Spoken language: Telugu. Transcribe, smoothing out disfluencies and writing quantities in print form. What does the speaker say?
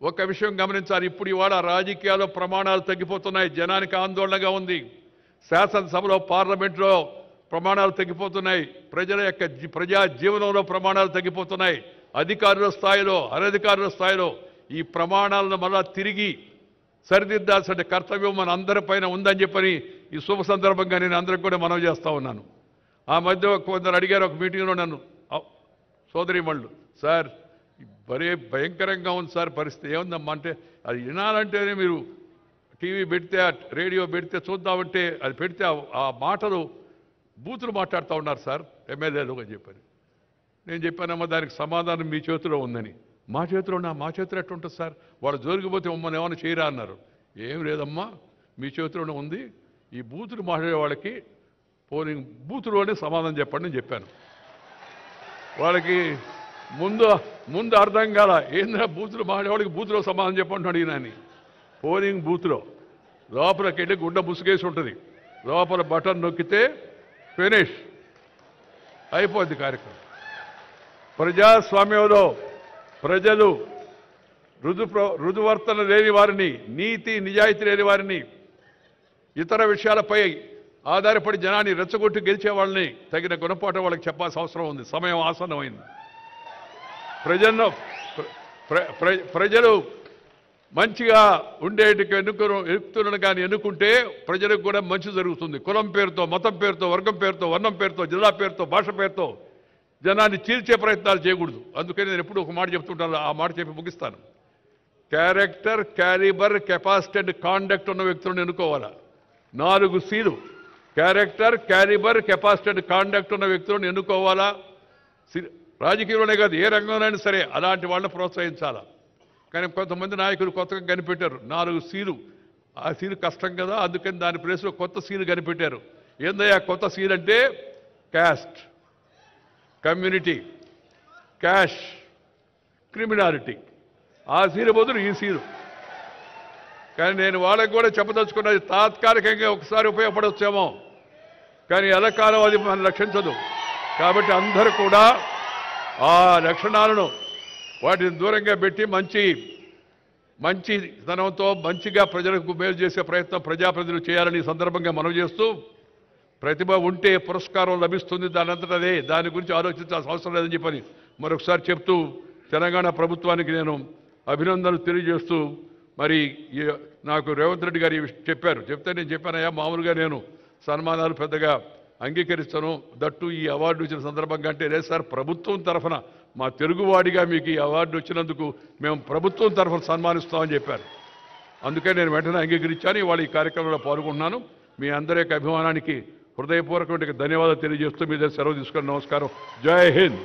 ఒక విషయం గమనించాలి. ఇప్పుడు ఇవాళ రాజకీయాల్లో ప్రమాణాలు తగ్గిపోతున్నాయి. జనానికి ఆందోళనగా ఉంది. శాసనసభలో పార్లమెంట్లో ప్రమాణాలు తగ్గిపోతున్నాయి. ప్రజల యొక్క ప్రజా జీవనంలో ప్రమాణాలు తగ్గిపోతున్నాయి. అధికారుల స్థాయిలో అనధికారుల స్థాయిలో ఈ ప్రమాణాలను మళ్ళా తిరిగి సరిదిద్దాల్సిన కర్తవ్యం మన అందరిపైన ఉందని చెప్పని ఈ శుభ సందర్భంగా నేను అందరికి కూడా మనవి చేస్తా ఉన్నాను. ఆ మధ్య కొందరు అడిగారు ఒక మీటింగ్లో నన్ను, సోదరీమణులు, సార్ భలే భయంకరంగా ఉంది సార్ పరిస్థితి, ఏముందమ్మా అంటే అది వినాలంటేనే మీరు టీవీ పెడితే రేడియో పెడితే చూద్దామంటే అది పెడితే ఆ మాటలు బూతులు మాట్లాడుతూ ఉన్నారు సార్ ఎమ్మెల్యేలు అని చెప్పారు. నేను చెప్పానమ్మా దానికి సమాధానం మీ చేతిలో ఉందని. మా చేతిలో ఎట్లుంటుంది సార్, వాళ్ళు జోలికిపోతే మమ్మల్ని ఏమైనా చేయరా అన్నారు. ఏం లేదమ్మా మీ చేతిలోనే ఉంది, ఈ బూతులు మాట్లాడే వాళ్ళకి పోలింగ్ బూతులోనే సమాధానం చెప్పండి అని చెప్పాను. వాళ్ళకి ముందు అర్థం కాల, ఏంద్రా బూతులు మాట్లాడేవాళ్ళకి బూతులో సమాధానం చెప్పండి అడిగినాని. పోలింగ్ బూత్లో లోపలికి వెళ్ళి గుడ్డ ముసుగేసి ఉంటుంది, లోపల బటన్ నొక్కితే ఫినిష్ అయిపోద్ది కార్యక్రమం. ప్రజాస్వామ్యంలో ప్రజలు రుజువర్తన లేని వారిని, నీతి నిజాయితీ లేని వారిని, ఇతర విషయాలపై ఆధారపడి జనాన్ని రెచ్చగొట్టి గెలిచే వాళ్ళని తగిన గుణపాఠం వాళ్ళకి చెప్పాల్సిన అవసరం ఉంది. సమయం ఆసన్నమైంది. ప్రజలు మంచిగా ఉండేటికి ఎన్నుకులను కానీ ఎన్నుకుంటే ప్రజలకు కూడా మంచి జరుగుతుంది. కులం పేరుతో, మతం పేరుతో, వర్గం పేరుతో, వర్ణం పేరుతో, జిల్లా పేరుతో, భాష పేరుతో జనాన్ని చీల్చే ప్రయత్నాలు చేయకూడదు. అందుకని నేను ఎప్పుడు ఒక మాట చెప్తుంటాను, ఆ మాట చెప్పి ముగిస్తాను. Character, calibre, capacity and conduct ఉన్న వ్యక్తులను ఎన్నుకోవాలా. 4 Cలు character, calibre, capacity and conduct ఉన్న వ్యక్తులను ఎన్నుకోవాలా. రాజకీయంలోనే కాదు ఏ రంగంలోనైనా సరే అలాంటి వాళ్ళని ప్రోత్సహించాలా. కానీ కొంతమంది నాయకులు కొత్తగా కనిపెట్టారు 4 Cలు. ఆ సీలు కష్టం కదా, అందుకని దాని ప్లేస్లో కొత్త సీలు కనిపెట్టారు. ఏందయ్యా కొత్త సీల్ అంటే? Caste, community, cash, criminality. ఆ సీలు బదులు ఈ సీలు. కానీ నేను వాళ్ళకి కూడా చెప్పదలుచుకున్నది, తాత్కాలికంగా ఒకసారి ఉపయోగపడవచ్చేమో, కానీ ఎల్లకాలం అది మనం రక్షించదు. కాబట్టి అందరూ కూడా ఆ లక్షణాలను వాటిని దూరంగా పెట్టి మంచితనంతో మంచిగా ప్రజలకు మేలు చేసే ప్రయత్నం ప్రజాప్రతినిధులు చేయాలని సందర్భంగా మనవి చేస్తూ, ప్రతిభ ఉంటే పురస్కారం లభిస్తుంది, దానంతట అదే, దాని గురించి ఆలోచించాల్సిన అవసరం లేదని చెప్పని మరొకసారి చెప్తూ తెలంగాణ ప్రభుత్వానికి నేను అభినందనలు తెలియజేస్తూ, మరి నాకు రేవంత్ రెడ్డి గారు చెప్తే నేను చెప్పానయ్యా మామూలుగా నేను సన్మానాలు పెద్దగా అంగీకరిస్తాను, దట్టు ఈ అవార్డు వచ్చిన సందర్భంగా అంటే, లేదు సార్ ప్రభుత్వం తరఫున మా తెలుగువాడిగా మీకు ఈ అవార్డు వచ్చినందుకు మేము ప్రభుత్వం తరఫున సన్మానిస్తామని చెప్పారు. అందుకే నేను వెంటనే అంగీకరించాను. ఇవాళ ఈ కార్యక్రమంలో పాల్గొంటున్నాను. మీ అందరి యొక్క అభిమానానికి హృదయపూర్వకమైన ధన్యవాదాలు తెలియజేస్తూ మీ దగ్గర సెలవు తీసుకుని నమస్కారం. జై హింద్.